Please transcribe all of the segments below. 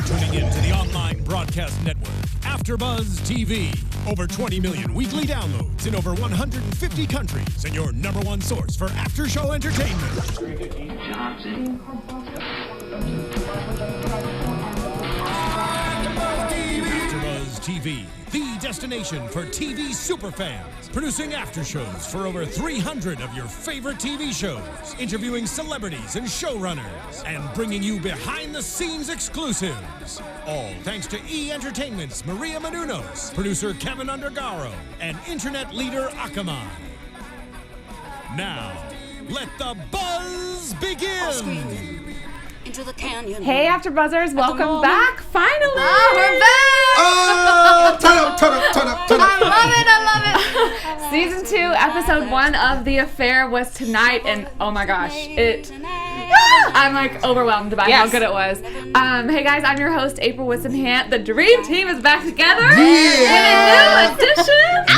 tuning in to the online broadcast network, AFTERBUZZ TV. Over 20 million weekly downloads in over 150 countries, and your number one source for after-show entertainment. AFTERBUZZ TV, the destination for TV superfans. Producing aftershows for over 300 of your favorite TV shows. Interviewing celebrities and showrunners. And bringing you behind-the-scenes exclusives. All thanks to E! Entertainment's Maria Menounos, producer Kevin Undergaro, and internet leader Akamai. Now, let the buzz begin! Into the canyon. Hey, AfterBuzzers, welcome back. Finally, we're back. Turn up. I love it. Season 2, episode 1 of The Affair was tonight, and oh my gosh, I'm like overwhelmed by how good it was. Hey guys, I'm your host, April Whisenhant. The Dream Team is back together. Yeah. In a new edition.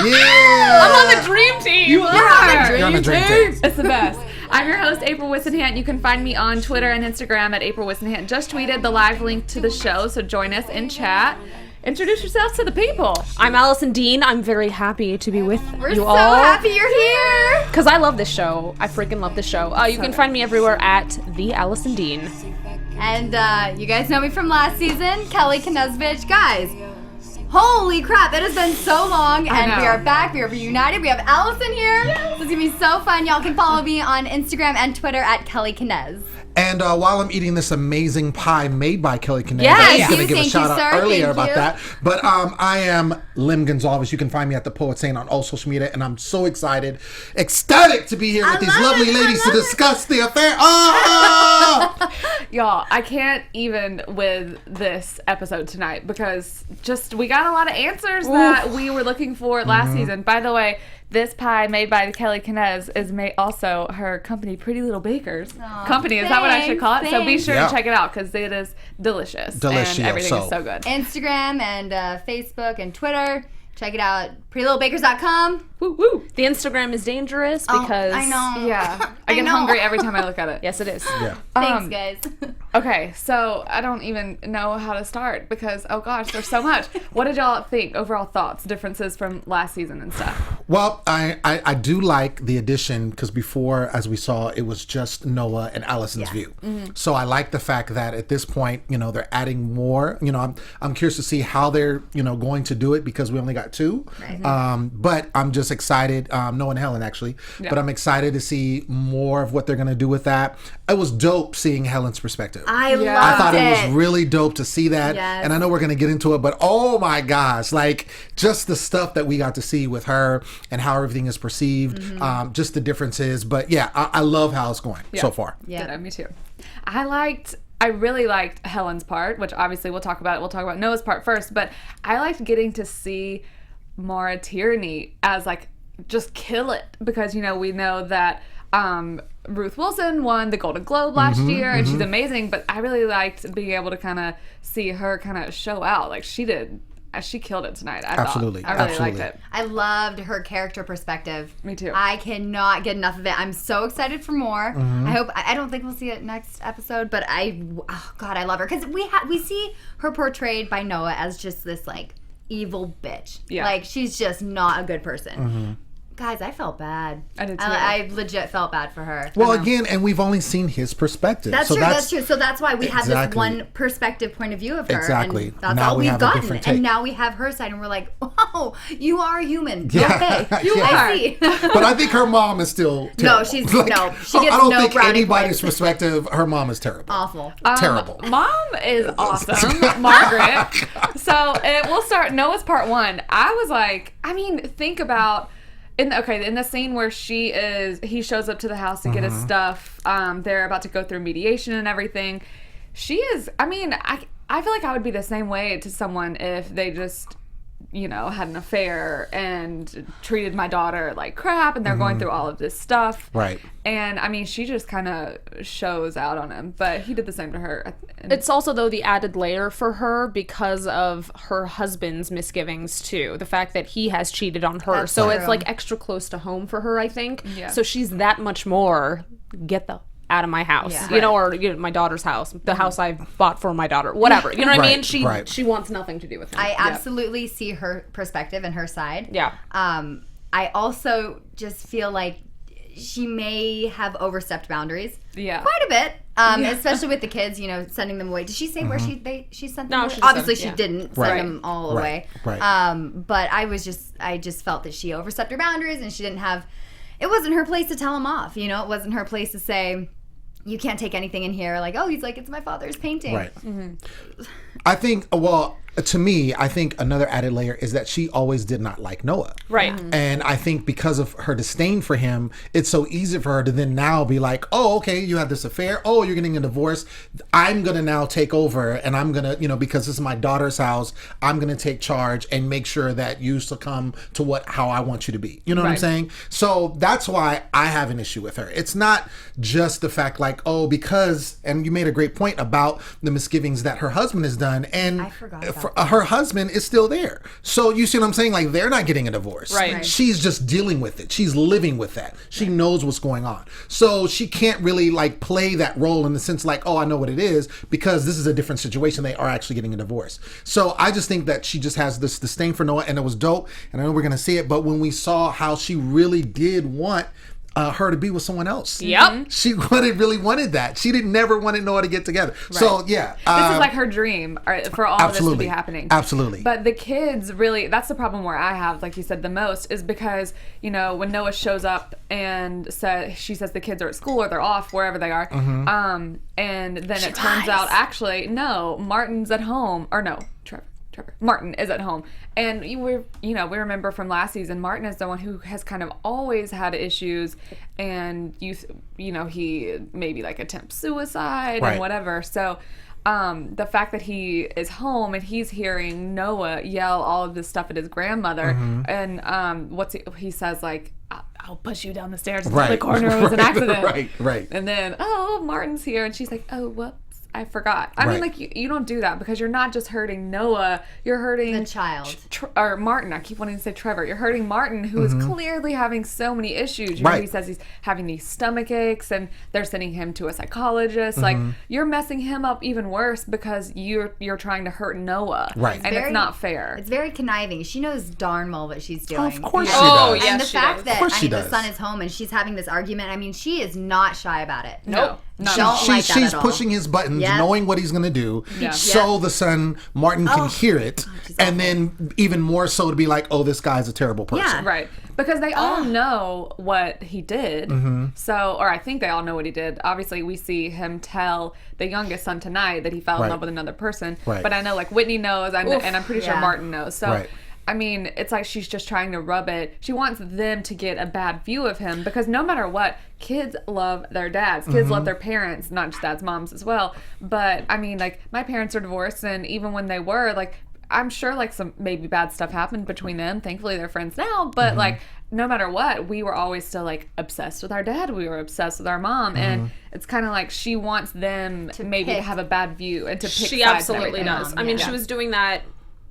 Yeah. I'm on the Dream Team. You are. You're on the Dream Team. It's the best. I'm your host, April Whisenhant. You can find me on Twitter and Instagram at April Whisenhant. Just tweeted the live link to the show, so join us in chat. Introduce yourselves to the people. I'm Allison Dean. I'm very happy to be with you all. We're so happy you're here. Because I love this show. I freaking love this show. You can find me everywhere at the Allison Dean. And you guys know me from last season, Kellie Knezovich. Guys, holy crap, it has been so long, and we are back. We are reunited. We have Allison here. This is going to be so fun. Y'all can follow me on Instagram and Twitter at Kellie Knez. And while I'm eating this amazing pie made by Kellie Knez, Yes, I was going to give a thank shout you, out sir. earlier Thank about you. that. But I am Lem Gonsalves. You can find me at The Poet Saint on all social media, and I'm so ecstatic to be here with these lovely ladies to discuss The Affair. Oh! Y'all, I can't even with this episode tonight because we got a lot of answers that we were looking for last season. By the way, this pie made by Kellie Knez is made also her company, Pretty Little Bakers company. Is that what I should call it? So be sure to check it out because it is delicious. And everything is so good. Instagram and Facebook and Twitter. Check it out. PrettyLittleBakers.com. Woo woo. The Instagram is dangerous because... I know. Yeah. I get hungry every time I look at it. Yes, it is. Yeah. Thanks, guys. Okay, so I don't even know how to start because, oh gosh, there's so much. What did y'all think? Overall thoughts, differences from last season and stuff? Well, I do like the addition because before, as we saw, it was just Noah and Allison's view. So I like the fact that at this point, they're adding more. I'm curious to see how they're, going to do it because we only got 2. Right. But I'm just excited, Noah and Helen actually, but I'm excited to see more of what they're going to do with that. It was dope seeing Helen's perspective. I loved it. I thought it was really dope to see that. Yes. And I know we're going to get into it, but oh my gosh, like just the stuff that we got to see with her and how everything is perceived, just the differences. But yeah, I love how it's going so far. Yeah, me too. I really liked Helen's part, which obviously we'll talk about. We'll talk about Noah's part first, but I liked getting to see Maura Tierney as like just kill it because we know that Ruth Wilson won the Golden Globe last year and she's amazing, but I really liked being able to kind of see her kind of show out like she did. She killed it tonight. I Absolutely. thought. I really liked it. I loved her character perspective. Me too. I cannot get enough of it. I'm so excited for more. I don't think we'll see it next episode, but I love her because we see her portrayed by Noah as just this like evil bitch. Yeah. Like she's just not a good person. Guys, I felt bad. I did too. I legit felt bad for her. Well, again, and we've only seen his perspective. That's true. So that's why we have this one perspective point of view of her. Exactly. And that's now all we we've have gotten. a different take. And now we have her side, and we're like, oh, you are human. Yeah. Okay. Yeah. I see. But I think her mom is still terrible. No, she gets I don't no think brownie anybody's points. perspective, her mom is terrible. Awful. Terrible. Mom is awesome, Margaret. So we'll start Noah's part 1. I was like, think about in the scene where he shows up to the house to get his stuff. They're about to go through mediation and everything. She is. I feel like I would be the same way to someone if they just had an affair and treated my daughter like crap and they're going through all of this stuff. Right. And she just kind of shows out on him, but he did the same to her. It's also though the added layer for her because of her husband's misgivings too. The fact that he has cheated on her. That's so true. it's like extra close to home for her, I think. Yeah. So she's that much more get the out of my house, Yeah. you know, or my daughter's house, the house I bought for my daughter, whatever. You know what I mean? She wants nothing to do with him. I absolutely see her perspective and her side. Yeah. I also just feel like she may have overstepped boundaries. Yeah. Quite a bit. Especially with the kids, you know, sending them away. Did she say where she sent them away? she Obviously said, she didn't send them all away. Right. But I just felt that she overstepped her boundaries, and she didn't have, it wasn't her place to tell him off, you know? It wasn't her place to say, you can't take anything in here. Like, oh, he's like, it's my father's painting. Right. I think, well, to me, I think another added layer is that she always did not like Noah. Right. And I think because of her disdain for him, it's so easy for her to then now be like, oh, okay, you have this affair. Oh, you're getting a divorce. I'm going to now take over, and I'm going to, you know, because this is my daughter's house, I'm going to take charge and make sure that you succumb to how I want you to be. You know what I'm saying? So that's why I have an issue with her. It's not just the fact like, oh, because, and you made a great point about the misgivings that her husband has done. And I forgot about her husband is still there. So you see what I'm saying? Like, they're not getting a divorce. Right. She's just dealing with it. She's living with that. She knows what's going on. So she can't really like play that role in the sense like, oh, I know what it is, because this is a different situation. They are actually getting a divorce. So I just think that she just has this disdain for Noah, and it was dope. And I know we're going to see it, but when we saw how she really did want her to be with someone else. Yep. She really wanted that. She never wanted Noah to get together. So yeah. This is like her dream for all of this to be happening. Absolutely. But the kids really, that's the problem where I have, like you said, the most is because, you know, when Noah shows up and she says the kids are at school or they're off, wherever they are, and then it turns out actually, no, Martin's at home. Or no, Trevor. Martin is at home. And we remember from last season, Martin is the one who has kind of always had issues, and he maybe like attempts suicide and whatever. So the fact that he is home and he's hearing Noah yell all of this stuff at his grandmother, and he says like, I'll push you down the stairs into the corner. It was an accident. Right. And then, oh, Martin's here, and she's like, oh, whoops. I forgot. I mean, like, you don't do that, because you're not just hurting Noah, you're hurting the child. Or Martin. I keep wanting to say Trevor. You're hurting Martin, who is clearly having so many issues. You know, he says he's having these stomach aches, and they're sending him to a psychologist. Like, you're messing him up even worse because you're trying to hurt Noah. Right. And it's not fair. It's very conniving. She knows darn well what she's doing. Of course she Oh, does. yes, And the she fact does. that the son is home and she's having this argument, I mean, she is not shy about it. No. She's pushing his buttons, knowing what he's going to do, so the son, Martin, can hear it, and then even more so to be like, oh, this guy's a terrible person. Yeah. Right. Because they all know what he did. So, or I think they all know what he did. Obviously, we see him tell the youngest son tonight that he fell in love with another person. Right. But I know, like, Whitney knows, and I'm pretty sure Martin knows. So, I mean, it's like she's just trying to rub it. She wants them to get a bad view of him, because no matter what, kids love their dads. Kids love their parents, not just dads, moms as well. But, I mean, like, my parents are divorced, and even when they were, like, I'm sure, like, some maybe bad stuff happened between them. Thankfully, they're friends now. But, like, no matter what, we were always still, like, obsessed with our dad. We were obsessed with our mom. And it's kind of like she wants them to maybe have a bad view and to pick sides. She absolutely does. Mom, I mean, she was doing that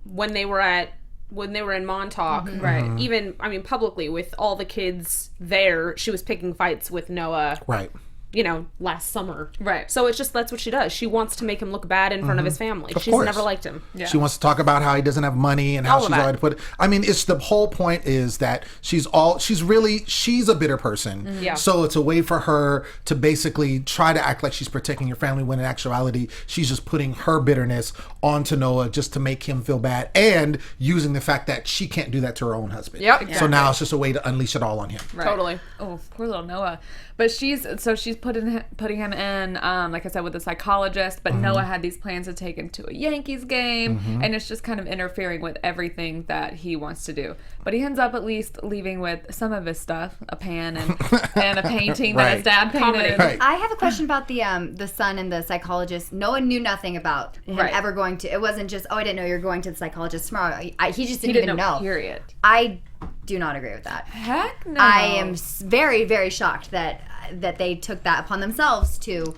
when they were in Montauk, right? Even, I mean, publicly with all the kids there, she was picking fights with Noah, Right. you know, last summer. Right. So it's just, that's what she does. She wants to make him look bad in front of his family. She's course. never liked him. Yeah. She wants to talk about how he doesn't have money and how All of she's that. already put it. I mean, it's the whole point is that she's a bitter person. Yeah. So it's a way for her to basically try to act like she's protecting your family, when in actuality, she's just putting her bitterness onto Noah just to make him feel bad, and using the fact that she can't do that to her own husband. Yep. So now it's just a way to unleash it all on him. Right. Totally. Oh, poor little Noah. But she's putting him in, like I said, with a psychologist. But Noah had these plans to take him to a Yankees game, and it's just kind of interfering with everything that he wants to do. But he ends up at least leaving with some of his stuff, a pan and a painting that his dad painted. Right. I have a question about the son and the psychologist. Noah knew nothing about him ever going to. It wasn't just, I didn't know you're going to the psychologist tomorrow. He just didn't even know. Period. I do not agree with that. Heck no. I am very, very shocked that they took that upon themselves to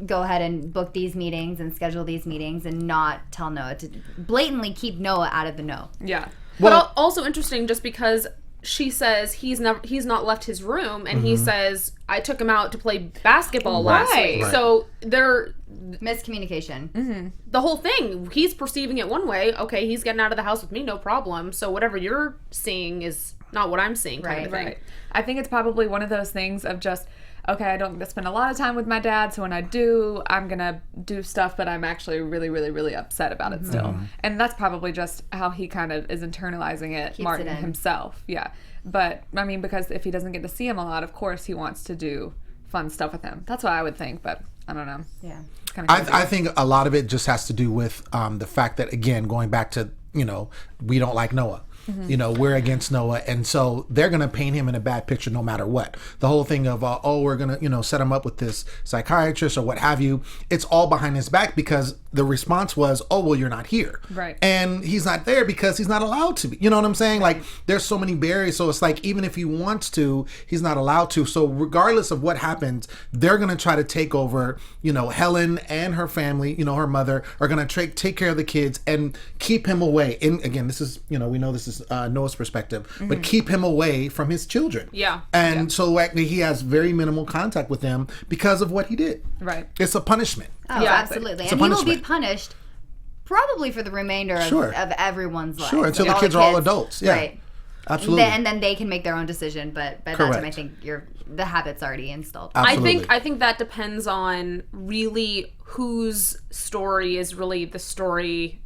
go ahead and book these meetings and schedule these meetings and not tell Noah, to blatantly keep Noah out of the know. Yeah. But also interesting, just because she says he's not left his room, and he says, I took him out to play basketball last week. Right. So they're miscommunication. the whole thing, he's perceiving it one way. Okay, he's getting out of the house with me, no problem. So whatever you're seeing is not what I'm seeing, kind of thing. Right. I think it's probably one of those things of just, okay, I don't get to spend a lot of time with my dad, so when I do, I'm gonna do stuff, but I'm actually really, really, really upset about it still. And that's probably just how he kind of is internalizing it, Martin himself. Yeah. But, I mean, because if he doesn't get to see him a lot, of course he wants to do fun stuff with him. That's what I would think, but I don't know. Yeah. It's kind of I think a lot of it just has to do with the fact that, again, going back to, we don't like Noah. We're against Noah, and so they're going to paint him in a bad picture no matter what. The whole thing of, we're going to, set him up with this psychiatrist or what have you, it's all behind his back because the response was, oh, well, you're not here. Right. And he's not there because he's not allowed to be. You know what I'm saying? Like, there's so many barriers, so it's like, even if he wants to, he's not allowed to. So regardless of what happens, they're going to try to take over, Helen and her family, her mother, are going to take care of the kids and keep him away. And again, this is, we know this is Noah's perspective, but keep him away from his children. Yeah. And so actually he has very minimal contact with them because of what he did. Right. It's a punishment. Oh, Yeah. absolutely. It's a And he will be punishment. punished probably for the remainder of everyone's life. Sure, until Like, the kids are all adults. Yeah. Right. Absolutely. And then they can make their own decision, but by that time I think the habit's already installed. Absolutely. I think that depends on really whose story is really the story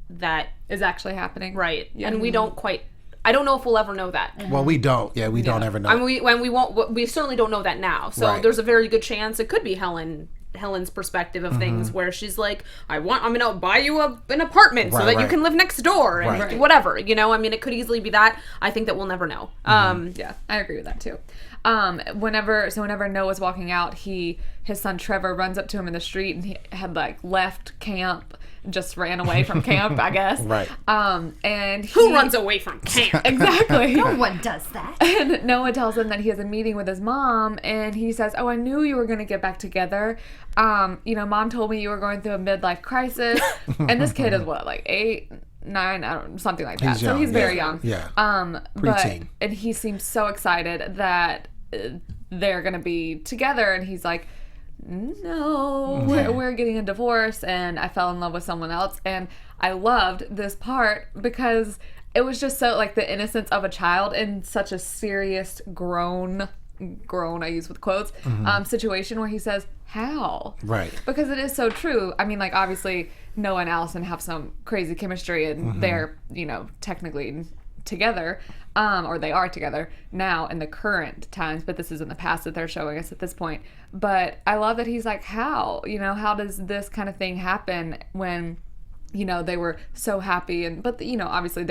that is actually happening. right. Yeah. And we don't quite. I don't know if we'll ever know that. Well, we don't. Yeah, we don't ever know. I mean, we won't. We certainly don't know that now. So Right. there's a very good chance it could be Helen's perspective of things, where she's like, I'm gonna buy you an apartment so Right, that you right. can live next door and Right. whatever. I mean, it could easily be that. I think that we'll never know. Yeah, I agree with that too. Whenever Noah's walking out, his son Trevor runs up to him in the street, and he had left camp, just ran away from camp, I guess. Right. And Who runs away from camp? Exactly. No one does that. And Noah tells him that he has a meeting with his mom, and he says, "Oh, I knew you were going to get back together. Mom told me you were going through a midlife crisis." And this kid is what, 8, 9, I don't, something like that. He's So young, he's very yeah. young. Yeah. But Preteen. and he seems so excited that they're going to be together, and he's like, no, we're getting a divorce, and I fell in love with someone else. And I loved this part because it was just so the innocence of a child in such a serious grown I use with quotes situation where he says, how? Right. Because it is so true. I mean, obviously Noah and Allison have some crazy chemistry, and they're technically together, or they are together now in the current times, but this is in the past that they're showing us at this point. But I love that he's like, how does this kind of thing happen when they were so happy, but obviously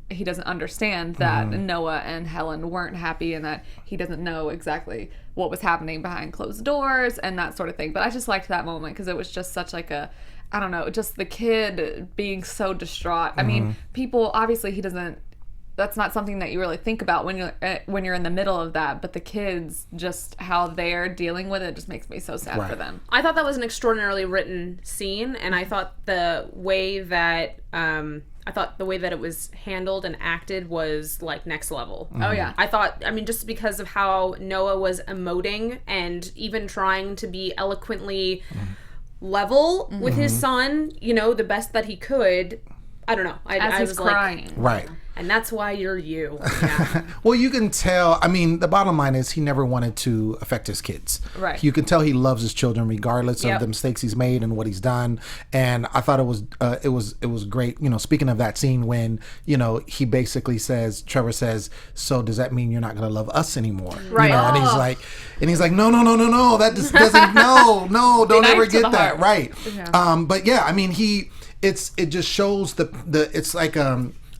he doesn't understand that Noah and Helen weren't happy, and that he doesn't know exactly what was happening behind closed doors and that sort of thing. But I just liked that moment because it was just such I don't know, just the kid being so distraught. I mean, people, obviously that's not something that you really think about when you're in the middle of that, but the kids, just how they're dealing with it, just makes me so sad for them. I thought that was an extraordinarily written scene, and I thought the way that it was handled and acted was next level. Oh yeah. I mean, just because of how Noah was emoting and even trying to be eloquently level with his son, the best that he could. I don't know. I He's was crying. Right. And that's why you're you. Yeah. Well, you can tell. I mean, the bottom line is he never wanted to affect his kids. Right. You can tell he loves his children regardless of the mistakes he's made and what he's done. And I thought it was great. Speaking of that scene when he basically says, Trevor says, "So does that mean you're not going to love us anymore?" Right. And he's like, no, that just doesn't. No, don't Knife ever to get the that. heart. Right. Yeah. But yeah, I mean, it just shows it's like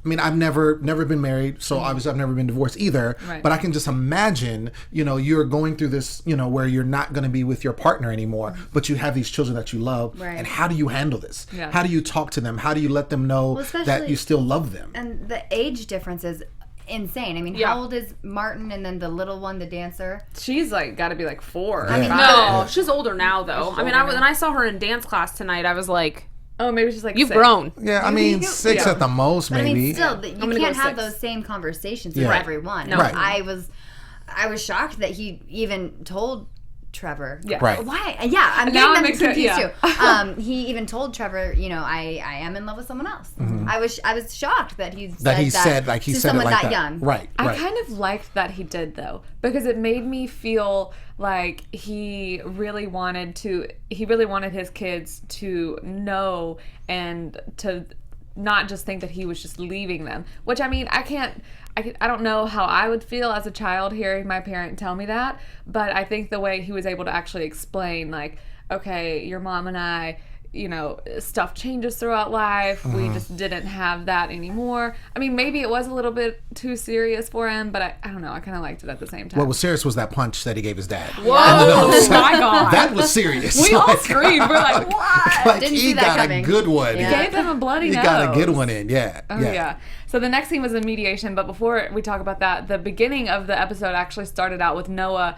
I mean, I've never been married, so obviously I've never been divorced either. Right. But I can just imagine, you're going through this, where you're not going to be with your partner anymore, but you have these children that you love. Right. And how do you handle this? Yeah. How do you talk to them? How do you let them know that you still love them? And the age difference is insane. I mean, how old is Martin, and then the little one, the dancer? She's got to be 4. I mean, No, she's older now, though. She's I mean, older when I saw her in dance class tonight, I was like, Oh, maybe she's like You've 6. grown. Yeah, I mean, 6 Yeah. at the most, But I maybe. mean, still, you gonna can't go have 6. those same conversations Yeah. with Right. everyone. No. Right. I was shocked that he even told Trevor. Yeah. Right. Why? Yeah, I'm Now getting it them makes it- confused yeah. too. He even told Trevor, I am in love with someone else. I was shocked that he said he that said like he to said it someone like that that. young. Right. I Right. kind of liked that he did though, because it made me feel like he really wanted his kids to know and to not just think that he was just leaving them. Which, I mean, I don't know how I would feel as a child hearing my parent tell me that, but I think the way he was able to actually explain, like, okay, your mom and I, stuff changes throughout life. We just didn't have that anymore. I mean, maybe it was a little bit too serious for him, but I don't know. I kind of liked it at the same time. What was serious was that punch that he gave his dad. Whoa, my God. That was serious. We all Like, screamed. We're like, what? like Didn't he see that got coming. a good one. Yeah. Gave him a bloody He nose. got a good one in. Yeah. Oh, yeah. So the next scene was in mediation, but before we talk about that, the beginning of the episode actually started out with Noah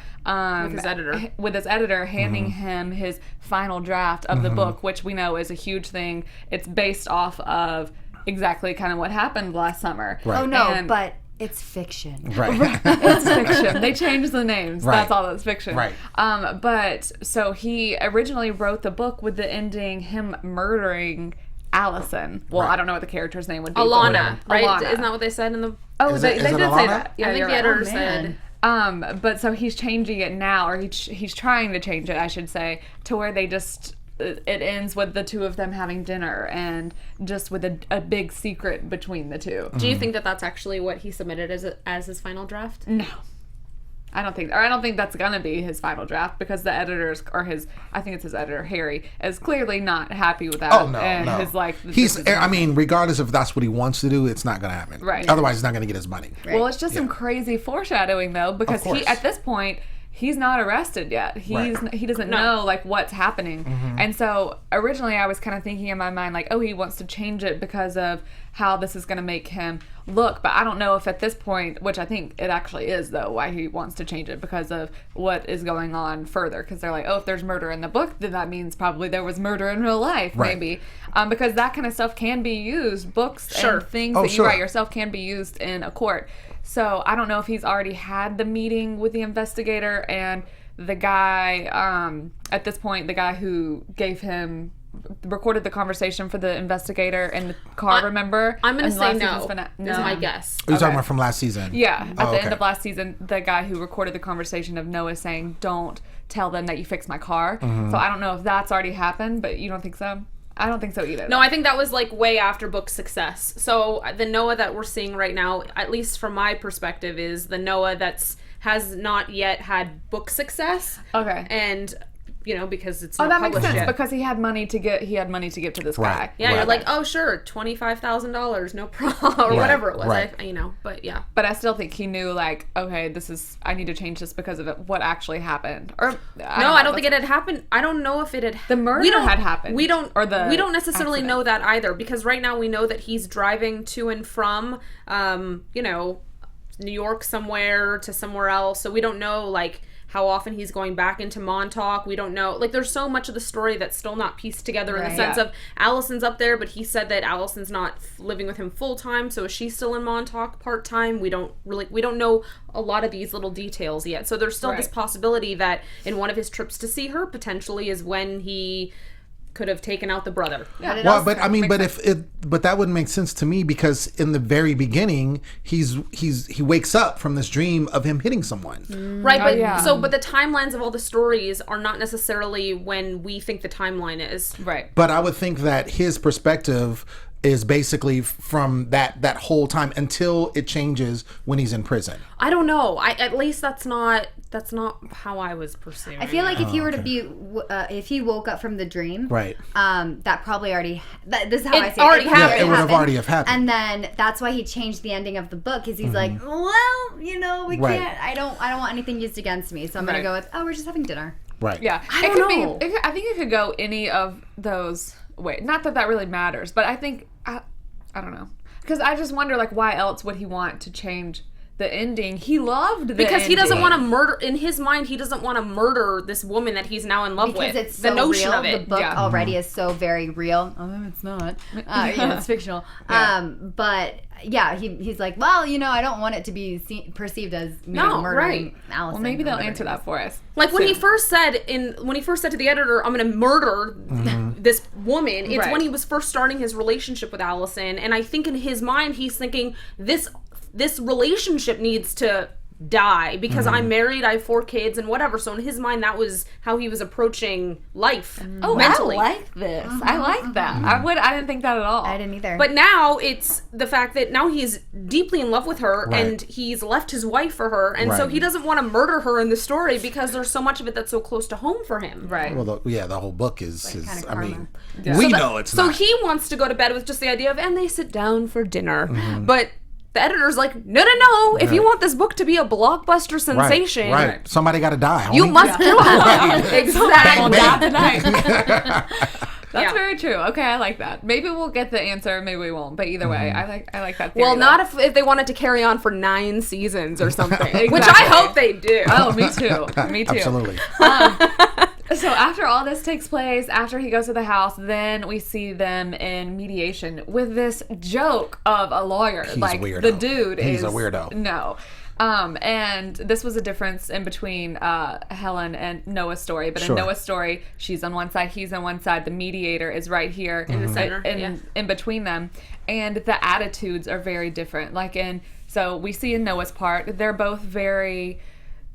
with his editor handing him his final draft of the book, which we know is a huge thing. It's based off of exactly kind of what happened last summer. Right. Oh no, And- but it's fiction. Right. It's fiction. They changed the names. Right. That's all that's fiction. Right. But so he originally wrote the book with the ending him murdering Allison. Well, Right. I don't know what the character's name would be. Alana, right? Alana. Isn't that what they said in the... Oh, Is they it did say Alana? that. Yeah, I think you're the right. editor Oh, said... man. But so he's changing it now, or he's trying to change it, I should say, to where they just it ends with the two of them having dinner and just with a big secret between the two. Do you think that that's actually what he submitted as his final draft? No. I don't think that's gonna be his final draft, because the editors, or I think it's his editor, Harry, is clearly not happy with that. Oh no, and no. his like I mean, regardless if that's what he wants to do, it's not going to happen. Right. Otherwise, he's not going to get his money. Well, it's just some crazy foreshadowing though, because course. at this point he's not arrested yet. He doesn't know like what's happening. And so originally I was kind of thinking in my mind like, oh, he wants to change it because of how this is going to make him look, but I don't know if at this point, which I think it actually is though, why he wants to change it, because of what is going on further, because they're like, oh, if there's murder in the book, then that means probably there was murder in real life. Right. Maybe because that kind of stuff can be used, books and things Oh, that you sure. write yourself can be used in a court. So I don't know if he's already had the meeting with the investigator and the guy, at this point, the guy who recorded the conversation for the investigator in the car, remember? I'm going to And say last no. season's Is my guess. Are you Okay. talking about from last season? Yeah, at Oh, the end okay. of last season, the guy who recorded the conversation of Noah saying, don't tell them that you fixed my car. So I don't know if that's already happened, but you don't think so? I don't think so either. No, I think that was like way after book success. So the Noah that we're seeing right now, at least from my perspective, is the Noah has not yet had book success. Okay. And because it's Oh, not that makes published sense, yet. because he had money to give to this Right. guy. Yeah, you're Right. like, oh sure, $25,000, no problem, or whatever it was. Right. But yeah. But I still think he knew, like, okay, I need to change this because of what actually happened. Or I don't think it had happened. I don't know if it had. The murder had happened. We don't necessarily accident. know that either, because right now we know that he's driving to and from, New York somewhere to somewhere else. So we don't know like how often he's going back into Montauk. We don't know. Like, there's so much of the story that's still not pieced together in the Right. sense of Allison's up there, but he said that Allison's not living with him full time. So is she still in Montauk part time? We don't know a lot of these little details yet. So there's still this Right. possibility that in one of his trips to see her potentially is when he could have taken out the brother. But it Well, also but I mean, makes but that wouldn't make sense to me, because in the very beginning, he wakes up from this dream of him hitting someone. Right, but yeah. but the timelines of all the stories are not necessarily when we think the timeline is. Right. But I would think that his perspective is basically from that whole time until it changes when he's in prison. I don't know. At least that's not how I was perceiving. I feel like if he were to be, if he woke up from the dream, Right. That probably already. This is how It I see already it. happened. Yeah, it would have already have happened. And then that's why he changed the ending of the book, because he's like, well, we Right. can't. I don't want anything used against me, so I'm Right. gonna go with, oh, we're just having dinner. Right. Yeah. I don't know. I think it could go any of those. Wait, not that really matters, but I think I don't know, because I just wonder, like, why else would he want to change the ending. He loved the because he doesn't ending. want to murder. In his mind, he doesn't want to murder this woman that he's now in love because with. it's so the notion real. of it. The book Yeah. already is so very real. Oh, it's not. It's fictional. But yeah, he's like, well, I don't want it to be perceived as murdering Allison. Well, maybe or they'll whatever answer it that is. for us. Like when soon. he first said to the editor, "I'm going to murder this woman." It's Right. when he was first starting his relationship with Allison, and I think in his mind he's thinking this relationship needs to die because I'm married, I have 4 kids, and whatever. So in his mind, that was how he was approaching life. Mentally. I like this. I like that. I didn't think that at all. I didn't either. But now it's the fact that now he's deeply in love with her Right. and he's left his wife for her, and so Right. he doesn't want to murder her in the story because there's so much of it that's so close to home for him. Right. Well, the whole book is kind of I mean, Yeah. we So know it's so not. he wants to go to bed with just the idea of, and they sit down for dinner. Mm-hmm. But the editor's like, no. If you want this book to be a blockbuster sensation, Right. Somebody got to die. you homie. must do it. Exactly. Not tonight. That's Yeah. very true. Okay, I like that. Maybe we'll get the answer, maybe we won't. But either way, I like that theory. Well, though. not if they wanted to carry on for 9 seasons or something, which I Exactly. hope they do. Oh, me too. Me too. Absolutely. So after all this takes place, after he goes to the house, then we see them in mediation with this joke of a lawyer. He's like a weirdo. the dude He's is a weirdo. No. And this was a difference in between Helen and Noah's story. But Sure. in Noah's story, she's on one side, he's on one side. The mediator is right here in the center, in between them. And the attitudes are very different. So we see in Noah's part, they're both very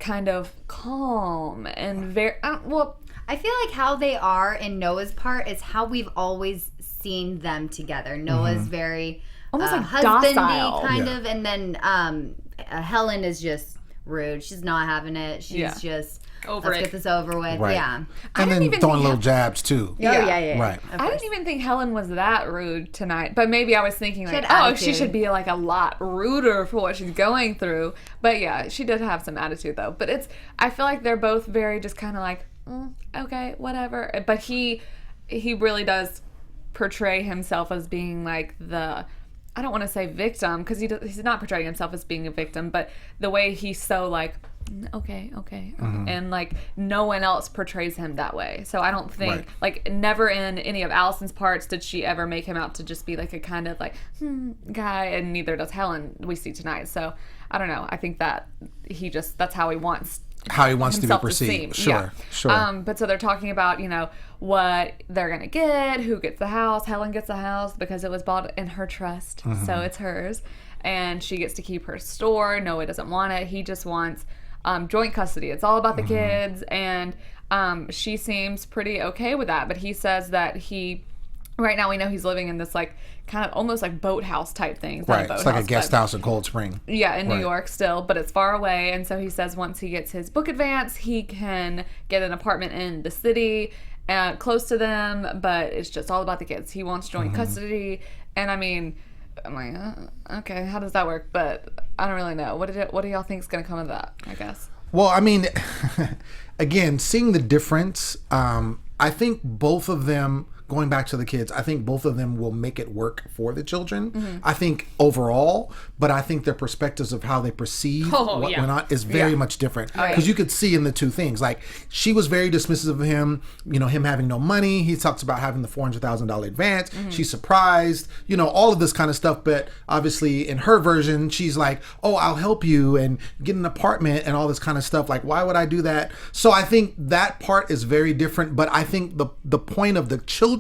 kind of calm and very, I feel like how they are in Noah's part is how we've always seen them together. Noah's very Almost like husbandy docile. kind Yeah. of, and then Helen is just rude. She's not having it. She's just Over let's it. get this over with. Right. Yeah. And then even throwing think little jabs too. Yeah. Right. Of I course. didn't even think Helen was that rude tonight, but maybe I was thinking like, had oh, attitude. she should be like a lot ruder for what she's going through. But yeah, she did have some attitude though. But I feel like they're both very just kind of like, okay, whatever. But he really does portray himself as being like I don't want to say victim because he's not portraying himself as being a victim, but the way he's so like, okay, and like no one else portrays him that way. So I don't think Right. like never in any of Allison's parts did she ever make him out to just be like a kind of like guy, and neither does Helen we see tonight. So I don't know. I think that that's how he wants to be himself to perceived. seem. Sure. But so they're talking about, what they're going to get, who gets the house. Helen gets the house because it was bought in her trust. So it's hers. And she gets to keep her store. Noah doesn't want it. He just wants joint custody. It's all about the kids. And she seems pretty okay with that. But he says that right now we know he's living in this like kind of almost like boathouse type thing. It's not Right. a It's like a boathouse, guest but- house in Cold Spring. yeah, in New Right. York still, but it's far away. And so he says once he gets his book advance, he can get an apartment in the city close to them, but it's just all about the kids. He wants joint custody. And I mean, I'm like, okay, how does that work? But I don't really know. What do y'all think is going to come of that, I guess? Well, I mean, again, seeing the difference, I think both of them, going back to the kids, I think both of them will make it work for the children. I think overall, but I think their perspectives of how they perceive what went on is very much different. Because you could see in the two things, like she was very dismissive of him, him having no money. He talks about having the $400,000 advance. She's surprised, all of this kind of stuff. But obviously in her version, she's like, oh, I'll help you and get an apartment and all this kind of stuff. Like, why would I do that? So I think that part is very different. But I think the point of the children,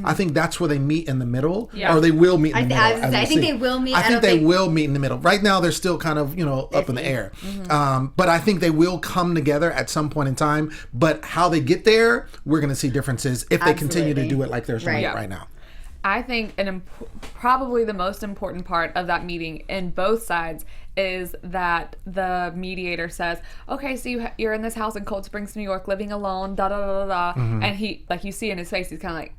I think that's where they meet in the middle, or they will meet in the middle. I think they will meet. I think they will meet in the middle. Right now, they're still kind of, up in the air. But I think they will come together at some point in time. But how they get there, we're going to see differences if they continue to do it like they're showing it right now. I think probably the most important part of that meeting in both sides is that the mediator says, okay, so you're in this house in Cold Springs, New York, living alone, da da da da da. And he, like you see in his face, he's kind of like,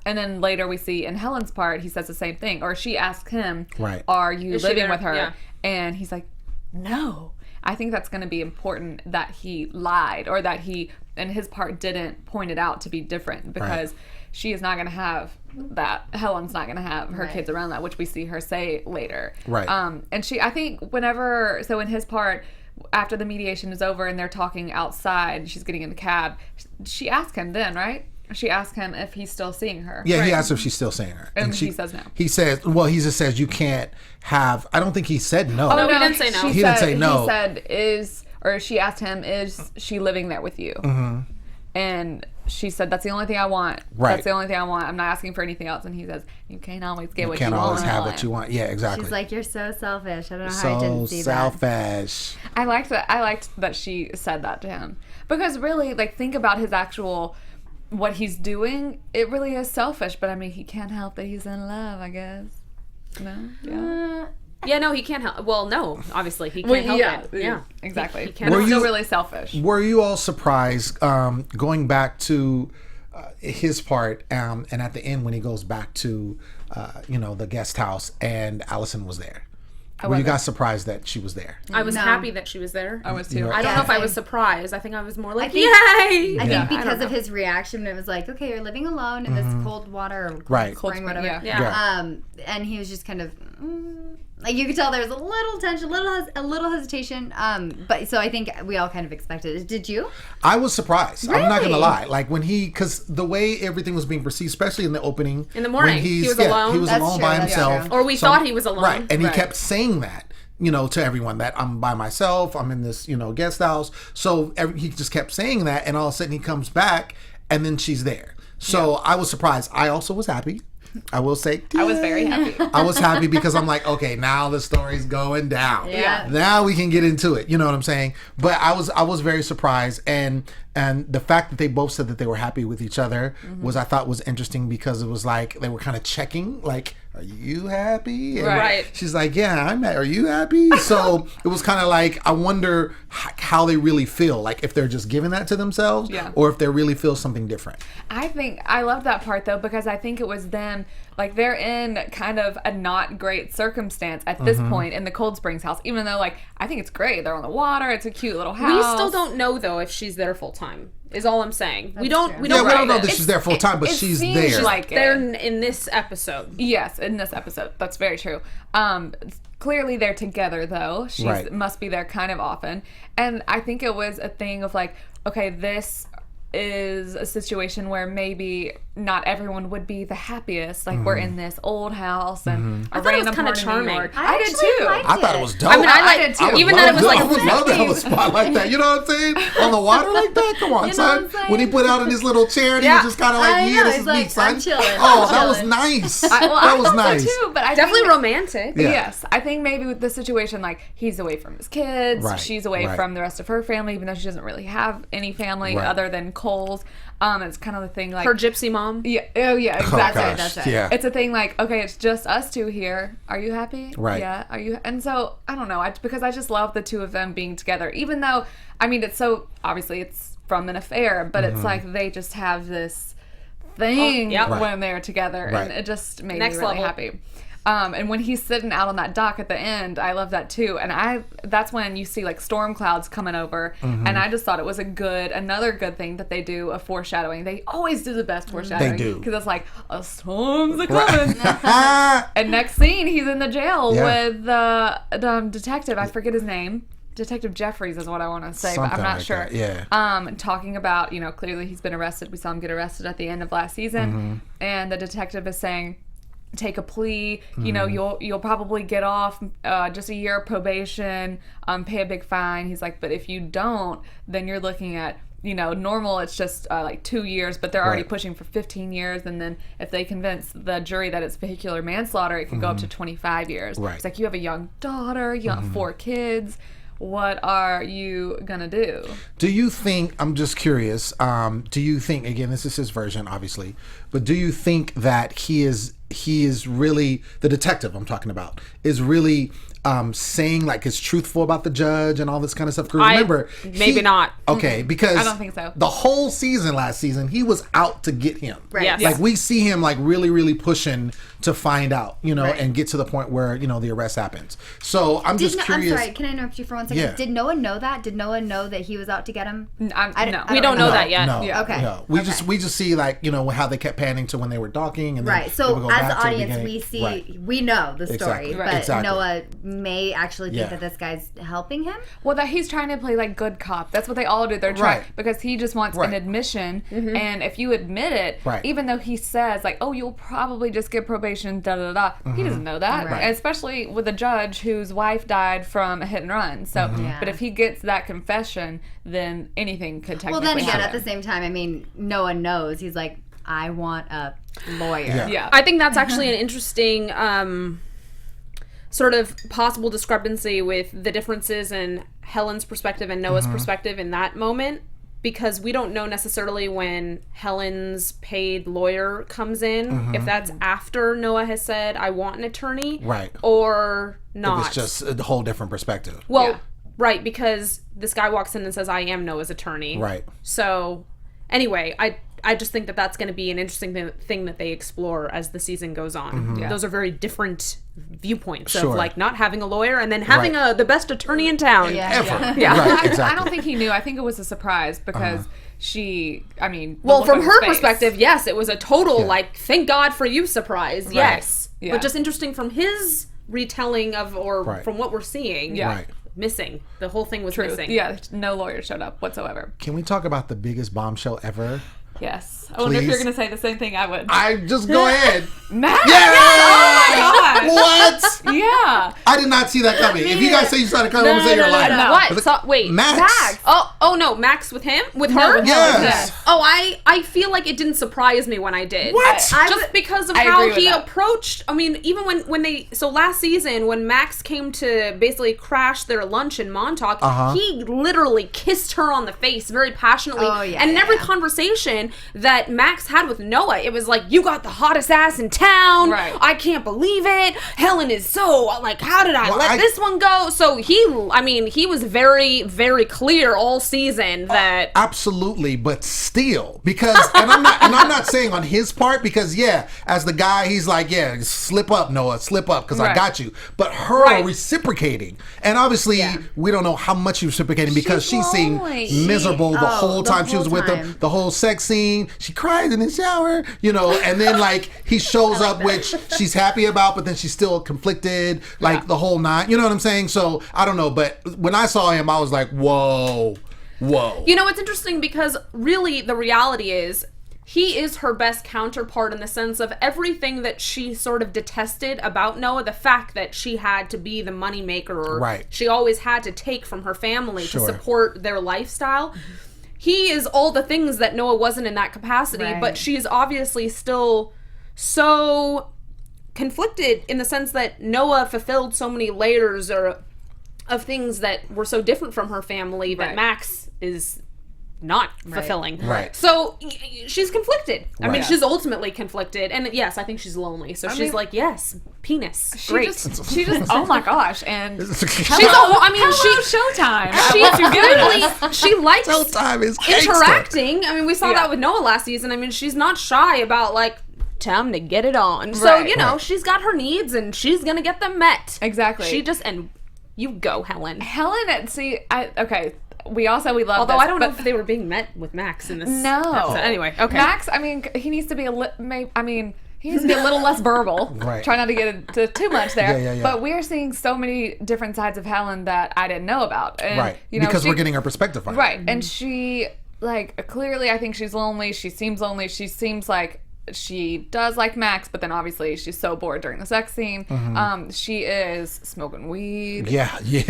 and then later we see in Helen's part, he says the same thing. Or she asks him, are you living with her? Yeah. And he's like, no. I think that's going to be important that he lied, or that he, and his part didn't point it out to be different, because she is not going to have that. Helen's not going to have her kids around that, which we see her say later. Right. And I think so in his part, after the mediation is over and they're talking outside, she's getting in the cab, she asked him then, right? She asked him if he's still seeing her. Yeah, he asked if she's still seeing her. And he says no. He says, well, he just says you can't have, I don't think he said no. No, he didn't say no. He didn't say no. He said, she asked him, is she living there with you? Mm-hmm. And she said, that's the only thing I want. Right. That's the only thing I want. I'm not asking for anything else. And he says, you can't always get what you want. You can't always have what you want. Yeah, exactly. She's like, you're so selfish. I don't know how I didn't see that. So selfish. I liked that she said that to him. Because really, like, think about his actual, what he's doing. It really is selfish. But, I mean, he can't help that he's in love, I guess. No? Yeah. Yeah, no, he can't help. Well, no, obviously he can't help it. Yeah, exactly. He can't. It's still really selfish. Were you all surprised going back to his part and at the end when he goes back to the guest house and Allison was there? Were you guys surprised that she was there? I was happy that she was there. I was too. I don't know if I was surprised. I think I was more like, yay! I think because of his reaction, it was like, okay, you're living alone in this cold water or cold spring, whatever. Yeah. And he was just kind of, like you could tell there was a little tension, a little hesitation. But so I think we all kind of expected it. Did you? I was surprised. Really? I'm not gonna lie. Like when because the way everything was being perceived, especially in the opening, in the morning, when he was alone. He was That's alone true, by that's himself, true. Or we thought he was alone, right? And he kept saying that. To everyone that I'm by myself, I'm in this, guest house. So he just kept saying that, and all of a sudden he comes back, and then she's there. So I was surprised. I also was happy. I will say, I was very happy. I was happy because I'm like, okay, now the story's going down. Yeah. Now we can get into it. You know what I'm saying? But I was very surprised, and the fact that they both said that they were happy with each other I thought was interesting because it was like they were kind of checking, like, are you happy? And right. She's like, yeah, I'm happy. Are you happy? So it was kind of like, I wonder how they really feel, like if they're just giving that to themselves or if they really feel something different. I love that part though, because I think it was them, like they're in kind of a not great circumstance at this point in the Cold Springs house, even though like, I think it's great. They're on the water. It's a cute little house. We still don't know though if she's there full time. Is all I'm saying. We don't We don't know that it. she's there full time, but she's there. Like They're in this episode. Yes, in this episode. That's very true. Clearly they're together though. She must be there kind of often. And I think it was a thing of like, okay, this is a situation where maybe not everyone would be the happiest. Like we're in this old house and I thought it was kind of charming. I did too. I thought it was dope. I mean, I did too. Even that it was like, I would love to have a spot like that. You know what I'm saying? On the water like that. Come on, son. When he put out in his little chair, and he was just kind of like, yeah, this is me, son. I'm chilling. Oh, that was nice. That was nice. So too, but I definitely think, romantic. Yeah. Yes, I think maybe with the situation, like he's away from his kids, she's away from the rest of her family, even though she doesn't really have any family other than Cole's. It's kind of the thing like her gypsy mom. Yeah. Oh yeah. Exactly. Oh, That's right. Yeah. It's a thing like, okay, it's just us two here. Are you happy? Right. Yeah. Are you? And so I don't know. Because I just love the two of them being together. Even though, I mean, it's so obviously it's from an affair, but it's like they just have this thing when they're together, and it just made me really happy. And when he's sitting out on that dock at the end, I love that too. And that's when you see like storm clouds coming over. And I just thought it was another good thing that they do of foreshadowing. They always do the best foreshadowing. They do. Because it's like, a storm's coming. And next scene, he's in the jail with the detective. I forget his name. Detective Jeffries is what I want to say, but I'm not sure. Yeah. Talking about, clearly he's been arrested. We saw him get arrested at the end of last season. And the detective is saying, take a plea, you'll probably get off just a year of probation, pay a big fine. He's like, but if you don't, then you're looking at, normal it's just like 2 years, but they're already pushing for 15 years. And then if they convince the jury that it's vehicular manslaughter, it could go up to 25 years. It's like, you have a young daughter, you have 4 kids. What are you gonna do? Do you think, I'm just curious, do you think, again, this is his version, obviously, but do you think that he is really, the detective I'm talking about, is really saying like is truthful about the judge and all this kind of stuff? 'Cause remember, maybe not. Okay, because I don't think so. The whole season last season, he was out to get him. Right. Yes. Like we see him like really, really pushing to find out, Right. and get to the point where the arrest happens. So I'm just curious. I'm sorry, can I interrupt you for 1 second? Yeah. Did Noah know that? Did Noah know that he was out to get him? No. We don't know that yet. No, Yeah. Okay. no. We just see like how they kept panning to when they were talking, and then Right. they would So go as back the to audience, beginning. we see, Right. we know the story, Exactly. but Right. Exactly. Noah may actually think Yeah. that this guy's helping him. Well, that he's trying to play like good cop. That's what they all do. They're trying Right. because he just wants Right. an admission, and if you admit it, Right. even though he says like, "Oh, you'll probably just get probation," da da da, he doesn't know that. Right. Especially with a judge whose wife died from a hit and run. So, Yeah. but if he gets that confession, then anything could technically. Well, then again, happen. at the same time, I mean, Noah knows. He's like, I want a lawyer. Yeah. Yeah. I think that's actually an interesting sort of possible discrepancy with the differences in Helen's perspective and Noah's perspective in that moment, because we don't know necessarily when Helen's paid lawyer comes in, if that's after Noah has said, I want an attorney, Right. or not. It's just a whole different perspective. Well, Yeah. right, because this guy walks in and says, I am Noah's attorney. Right. So, anyway, I just think that that's going to be an interesting thing that they explore as the season goes on. Yeah. Those are very different viewpoints of Sure. like not having a lawyer and then having Right. the best attorney in town. Yeah. Ever. Yeah. Right. I Exactly. don't think he knew. I think it was a surprise because she. I mean, the Well, look from on his her face. perspective, yes, it was a total Yeah. like thank God for you surprise. Yes. Yeah. But just interesting from his retelling of or Right. from what we're seeing. Yeah. Right. Missing. The whole thing was True. missing. Yeah, no lawyer showed up whatsoever. Can we talk about the biggest bombshell ever? Yes. I wonder if Please. you're going to say the same thing I would. I just go ahead. Max! Yeah! Oh my What? god! Yeah. I did not see that coming. If you guys say you saw it coming, I'm gonna say you're lying. no. What? But So, wait. Max. Oh no, Max with him? With No, her? with her, Yes. yes. Oh, I feel like it didn't surprise me when I did. What? Just because of I how agree with he that. approached. I mean, even when they last season when Max came to basically crash their lunch in Montauk, he literally kissed her on the face very passionately. Oh, yeah, and in yeah, every yeah. conversation that Max had with Noah, it was like, "You got the hottest ass in town. Right. I can't believe it. Helen is so like, how did I Well, let this one go?" So he was very, very clear all season that. Absolutely, but still, because and I'm not saying on his part, because as the guy, he's like, slip up, Noah, slip up, because I Right. got you. But her Right. reciprocating, and obviously we don't know how much she was reciprocating because she seemed lonely. miserable the whole the time she whole was with him. time. The whole sex scene, she cried in the shower, and then like he shows up, which she's happy about, but then she's still conflicted, like the whole nine. You know what I'm saying? So I don't know, but when I saw him, I was like, whoa. You know, it's interesting because really the reality is he is her best counterpart in the sense of everything that she sort of detested about Noah, the fact that she had to be the moneymaker, or Right. she always had to take from her family Sure. to support their lifestyle. He is all the things that Noah wasn't in that capacity, Right. but she is obviously still so conflicted in the sense that Noah fulfilled so many layers of things that were so different from her family that Right. Max is not fulfilling. Right. So she's conflicted. I mean, Right. she's ultimately conflicted. And yes, I think she's lonely. So she's mean- like, yes, penis. She Great. just oh my gosh, and She's I mean, Showtime. she What you giving us? clearly, she likes Showtime is gangsta. interacting. I mean, we saw Yeah. that with Noah last season. I mean, she's not shy about like, time to get it on. So, Right. you know, Right. she's got her needs and she's going to get them met. Exactly. She just, and you go, Helen. Helen, see, okay. We love Although this, I don't know but- if they were being met with Max in this No. episode. Anyway, okay. Max, I mean, he needs to be he needs to be a little less verbal. Right. Try not to get into too much there. Yeah. But we're seeing so many different sides of Helen that I didn't know about. And, Right. You know, Because she- we're getting her perspective on it. Right. And she, like, clearly I think she's lonely. She seems lonely. She seems like she does like Max, but then obviously she's so bored during the sex scene. She is smoking weed. Yeah. Which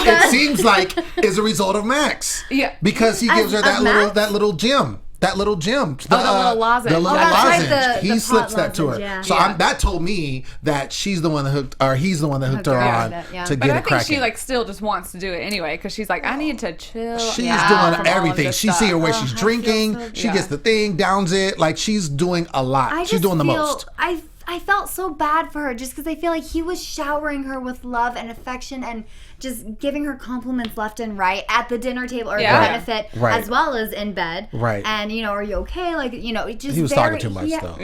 it seems like is a result of Max. Yeah. Because he gives her that Max? little gem. That little gem. The little lozenge. The little Oh, that's right, lozenge. the He pot slips that to her. lozenge, yeah. So Yeah. that told me that she's the one that hooked, or he's the one that hooked her her on with it, yeah. to But get I it think cracking. she, like, still just wants to do it anyway because she's like, I need to chill. She's out from all doing of everything. this She see stuff. her where she's drinking. so- She Yeah. gets the thing, downs it. Like she's doing a lot. I She's just doing the feel, most. I I felt so bad for her just because I feel like he was showering her with love and affection and just giving her compliments left and right at the dinner table or benefit as well as in bed. Right. And, are you okay? Like, just he was talking too much, though.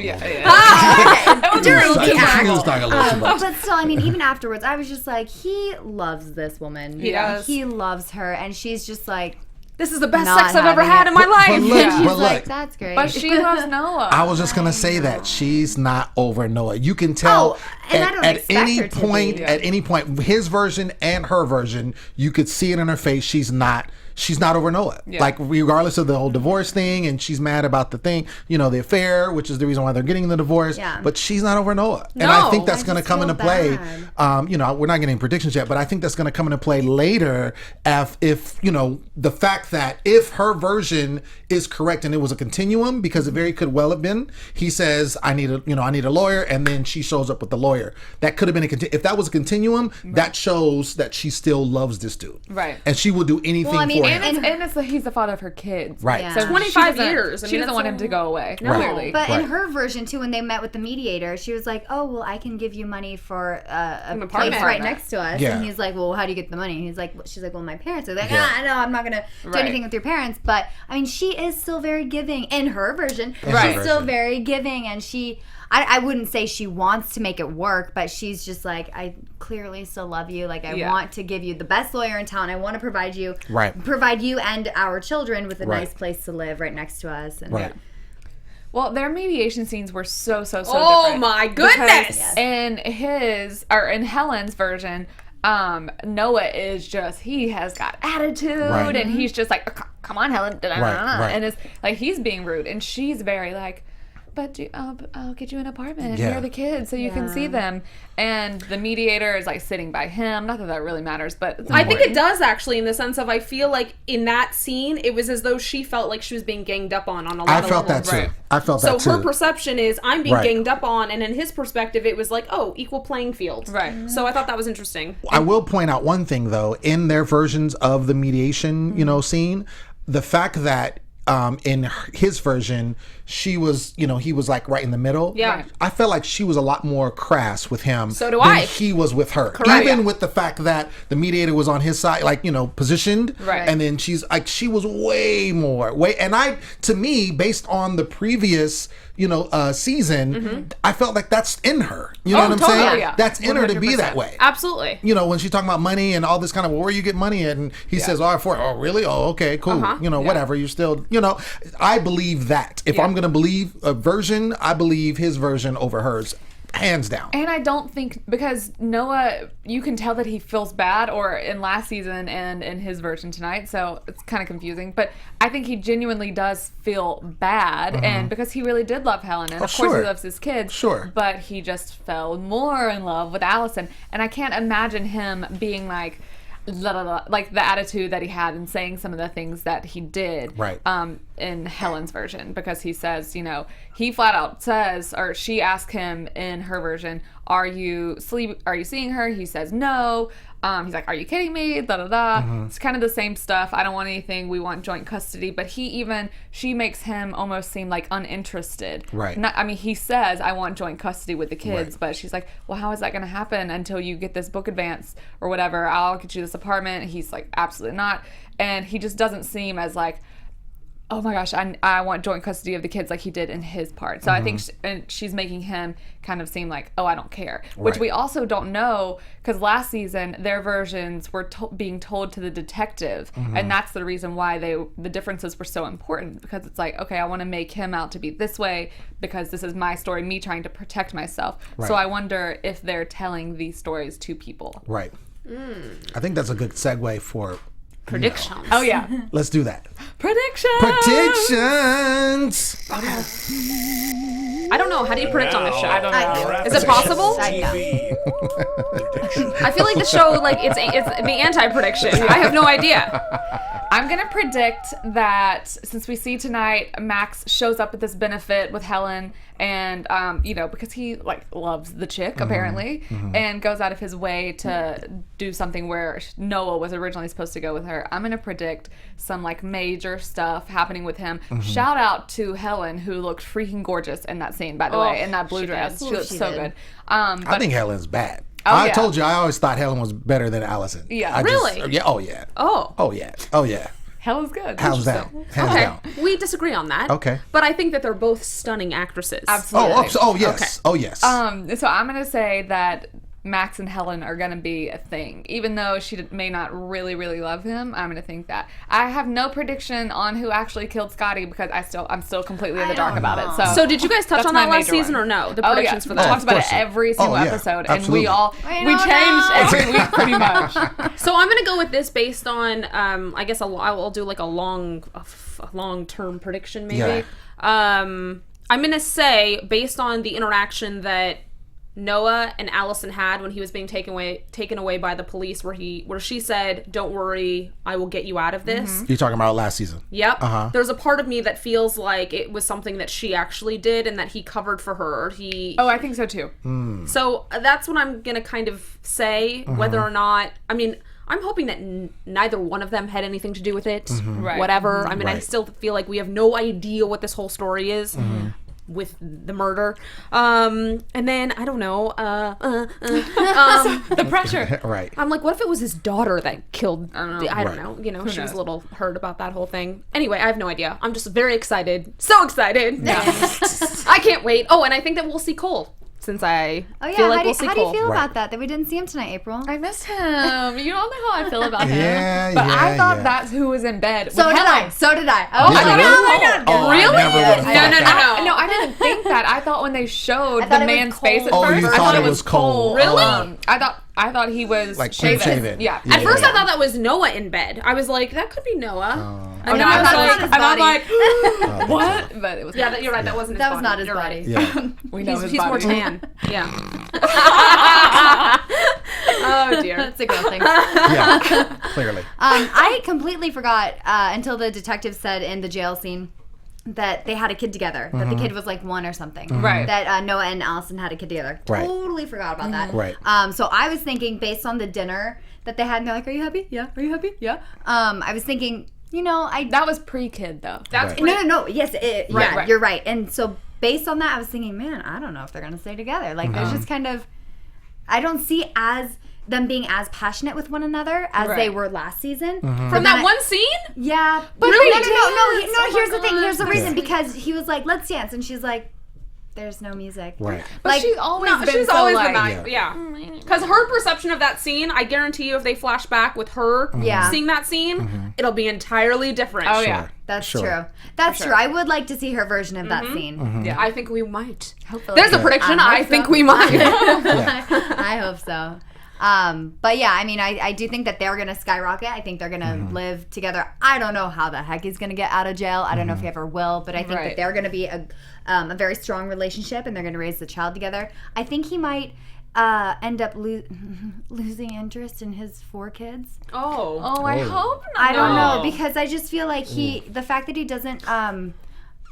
During the He was talking a little too much. But still, I mean, even afterwards, I was just like, he loves this woman. He does. He loves her. And she's just like, this is the best not sex I've ever having had it. in my life. But look, she's but like, look. that's great. But she loves Noah. I was just gonna say that she's not over Noah. You can tell and I don't at expect any her to point, be. at any point, his version and her version, you could see it in her face. She's not over Noah. Yeah. Like, regardless of the whole divorce thing, and she's mad about the thing, the affair, which is the reason why they're getting the divorce. Yeah. But she's not over Noah. And I think that's I going to just come feel into play. bad. We're not getting predictions yet, but I think that's going to come into play later if the fact that if her version is correct and it was a continuum, because it very could well have been, he says, I need a lawyer, and then she shows up with the lawyer. That could have been if that was a continuum, that shows that she still loves this dude. Right. And she will do anything for him. And he's the father of her kids. Right. Yeah. So 25 years. I She mean, doesn't that's want him to go away. Right. Clearly. But Right. in her version too, when they met with the mediator, she was like, "Oh, well, I can give you money for a place apartment. right next to us." Yeah. And he's like, "Well, how do you get the money?" And she's like, "Well, my parents are like, Yeah. no, I'm not gonna do Right. anything with your parents." But I mean, she is still very giving in her version. Right. She's still very giving, and I wouldn't say she wants to make it work, but she's just like, I clearly still love you. Like, I want to give you the best lawyer in town. I want to provide you and our children with a nice place to live right next to us. And Right. Well, their mediation scenes were so different. Oh my goodness! Because in Helen's version, Noah is just, he has got attitude, Right. and he's just like, come on, Helen, Right. and it's like he's being rude, and she's very like, but I'll get you an apartment and Yeah. here are the kids so you can see them. And the mediator is like sitting by him. Not that that really matters, but it's I think it important. does actually, in the sense of I feel like in that scene, it was as though she felt like she was being ganged up on a lot I of felt that levels. too. Right. I felt So that too. her perception is I'm being Right. ganged up on, and in his perspective, it was like, oh, equal playing field. Right. So I thought that was interesting. I will point out one thing though, in their versions of the mediation, scene, the fact that in his version, she was, he was like right in the middle. Yeah. I felt like she was a lot more crass with him So do than I. he was with her. Correct. Even Yeah. with the fact that the mediator was on his side, like, positioned. Right. And then she was and to me, based on the previous, season, I felt like that's in her. You know what I'm totally, saying? yeah. That's in her to be that 100%. way. Absolutely. When she's talking about money and all this kind of, where you get money at, and he says, oh, really? Oh, okay, cool. Whatever. You're still, I believe that. If I'm going to believe a version, I believe his version over hers, hands down. And I don't think, because Noah, you can tell that he feels bad, or in last season and in his version tonight, so it's kind of confusing. But I think he genuinely does feel bad, and because he really did love Helen, and of course he loves his kids. Sure. But he just fell more in love with Allison, and I can't imagine him being like, la, la, la, like the attitude that he had and saying some of the things that he did. Right. In Helen's version, because he says, he flat out says, or she asked him in her version, are you seeing her? He says no. He's like, are you kidding me? Da da da. It's kind of the same stuff. I don't want anything. We want joint custody. But she makes him almost seem like uninterested. Right. He says, I want joint custody with the kids, Right. but she's like, well, how is that going to happen until you get this book advance or whatever? I'll get you this apartment. And he's like, absolutely not. And he just doesn't seem as like, oh my gosh, I want joint custody of the kids like he did in his part. So I think she's making him kind of seem like, oh, I don't care. Which Right. we also don't know, because last season their versions were being told to the detective, and that's the reason why the differences were so important, because it's like, okay, I want to make him out to be this way because this is my story, me trying to protect myself. Right. So I wonder if they're telling these stories to people. Right. I think that's a good segue for Predictions. Oh yeah. let's do that. Predictions. Predictions. I don't know. How do you predict on this show? I don't know. Is it possible? I know. I feel like the show, like, it's the anti-prediction. I have no idea. I'm going to predict that since we see tonight Max shows up at this benefit with Helen, and because he loves the chick apparently, and goes out of his way to do something where Noah was originally supposed to go with her. I'm going to predict some major stuff happening with him. Shout out to Helen, who looked freaking gorgeous in that scene. scene, by the way, in that blue she dress. did. She looks She so did. good. I think Helen's bad. Oh, I yeah. told you, I always thought Helen was better than Allison. Yeah. I Really? Yeah. Oh yeah. Oh. Yeah. Helen's good. Hands down. Hands Okay, down. we disagree on that. Okay. But I think that they're both stunning actresses. Absolutely. Oh yes. Okay. Oh yes. So I'm gonna say that Max and Helen are gonna be a thing, even though she may not really love him. I'm gonna think that. I have no prediction on who actually killed Scotty because I'm still completely in the dark about it. So did you guys touch that's on my that last major season one. or no? The Oh yeah, predictions we for that. talked about it course. every single Oh, yeah. episode, and Absolutely. we changed every week pretty much. So I'm gonna go with this based on I guess I'll do like a long term prediction maybe. Yeah. I'm gonna say based on the interaction that Noah and Allison had when he was being taken away by the police, where she said, "Don't worry, I will get you out of this." You're talking about last season. Yep. Uh-huh. There's a part of me that feels like it was something that she actually did and that he covered for her. Oh, I think so too. So that's what I'm gonna kind of say. Whether or not, I mean, I'm hoping that neither one of them had anything to do with it. Right. Whatever. I mean, I Right. still feel like we have no idea what this whole story is. With the murder, and then I don't know. The pressure. Right. I'm like, what if it was his daughter that killed? I don't Right. know. You know, she was knows? a little hurt about that whole thing. Anyway, I have no idea. I'm just very excited, so excited. I can't wait. Oh, and I think that we'll see Cole. Since I Oh yeah, feel like how, we'll do, see how do you Cole. feel Right. about that we didn't see him tonight, April? I miss him. You don't know how I feel about him. Yeah, but I yeah, thought yeah. that's who was in bed. So with did Helen. I. So did I. Oh, Did I you thought really? it was Oh, I Really? never would've No, thought no, that. no. No, I didn't think that. I thought when they showed I thought the it was man's face at Cole. Oh, first, you I thought thought it it was was Cole. Really? I thought he was Like clean shaven. Yeah. Yeah. At first, I thought that was Noah in bed. I was like, that could be Noah. Oh, And no, then I I thought was it like, was his and I'm body. like, what? But it was yeah, you're right. That wasn't his That was body. not his You're body. right. Yeah. we know He's his more body. tan. Yeah. Oh dear. That's a girl thing. Yeah. Clearly. I completely forgot until the detective said in the jail scene that they had a kid together. That the kid was like 1 or something. Right. That Noah and Allison had a kid together. Right. Totally forgot about that. Right. So I was thinking, based on the dinner that they had, and they're like, "Are you happy? Yeah. Are you happy? Yeah." I was thinking, That was pre-kid though. That's Right. no. Yes, yeah, right. you're right. And so based on that, I was thinking, man, I don't know if they're gonna stay together. Like, there's just kind of, I don't see them being as passionate with one another as they Right. were last season. from that one scene. Yeah, but Really? no. Dance? No, Oh here's my the thing. Here's the God. reason, because he was like, "Let's dance," and she's like, "There's no music." Right. But Like, she's always No, been she's so always like, been that. Yeah. Because her perception of that scene, I guarantee you, if they flash back with her Yeah. seeing that scene, it'll be entirely different. Oh yeah. That's Sure. true. That's sure. true. I would like to see her version of that scene. Yeah. I think we might. Hopefully. There's a prediction. I I hope think so. we might. Yeah. I hope so. But yeah, I mean, I do think that they're gonna skyrocket. I think they're gonna live together. I don't know how the heck he's gonna get out of jail. I don't know if he ever will, but I think Right. that they're gonna be a very strong relationship, and they're gonna raise the child together. I think he might end up losing interest in his 4 kids. Oh. Oh, I Oh. hope not. I don't No. know, because I just feel like the fact that he doesn't.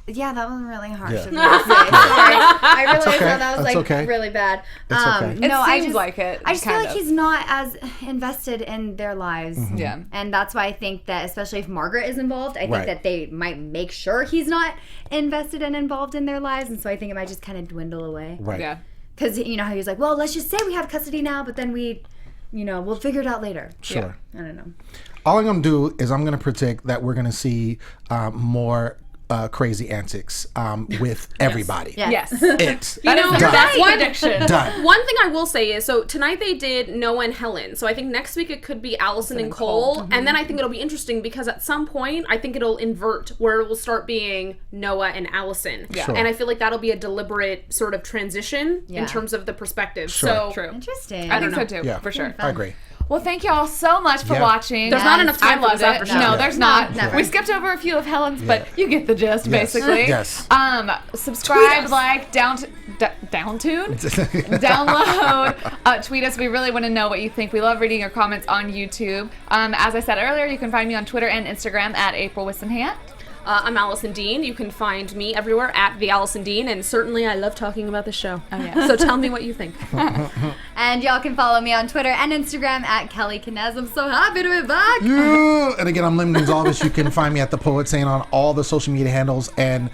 Yeah, that was really harsh Yeah. of me to say. Sorry. I really okay. thought that was That's like okay. really bad. It's okay. It No, I seems just like it, I just feel kind like of. he's not as invested in their lives. Yeah. And that's why I think that, especially if Margaret is involved, I think Right. that they might make sure he's not invested and involved in their lives. And so I think it might just kind of dwindle away. Right. Yeah. Because, you know, how he was like, well, let's just say we have custody now, but then we'll figure it out later. Sure. I don't know. All I'm going to do is I'm going to predict that we're going to see more crazy antics with everybody. Yeah. Yes. It. You know, That is Done. that's one prediction. Done. One thing I will say is, so tonight they did Noah and Helen. So I think next week it could be Allison and Cole. And then I think it'll be interesting because at some point I think it'll invert where it will start being Noah and Allison. Yeah. Sure. And I feel like that'll be a deliberate sort of transition Yeah. in terms of the perspective. Sure. So True. Interesting. I think so know. too, Yeah. for sure. I agree. Well, thank you all so much for Yeah. watching. There's not enough time I for loved this it. after show. No, Yeah. there's not. never. We skipped over a few of Helen's, but you get the gist, Yes. basically. Yes. Subscribe, like, downtune, download, tweet us. We really want to know what you think. We love reading your comments on YouTube. As I said earlier, you can find me on Twitter and Instagram at April Whisenhant. I'm Allison Dean. You can find me everywhere at the Allison Dean, and certainly I love talking about the show. Oh, yeah. So tell me what you think. And y'all can follow me on Twitter and Instagram at Kellie Knezovich. I'm so happy to be back. Yeah. And again, I'm Lem Gonsalves. You can find me at The Poet Saying on all the social media handles. And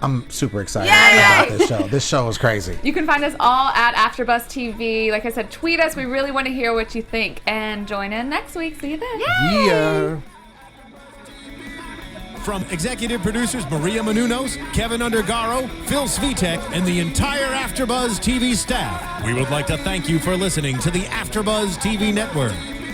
I'm super excited about this show. This show is crazy. You can find us all at AfterBuzz TV. Like I said, tweet us. We really want to hear what you think. And join in next week. See you then. Yeah. From executive producers Maria Menounos, Kevin Undergaro, Phil Svitek, and the entire AfterBuzz TV staff, we would like to thank you for listening to the AfterBuzz TV network.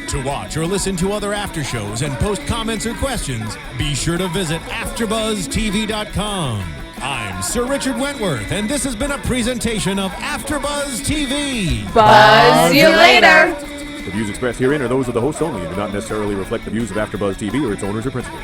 To watch or listen to other after shows and post comments or questions, be sure to visit AfterBuzzTV.com. I'm Sir Richard Wentworth, and this has been a presentation of AfterBuzz TV. Buzz you later. The views expressed herein are those of the hosts only and do not necessarily reflect the views of AfterBuzz TV or its owners or principals.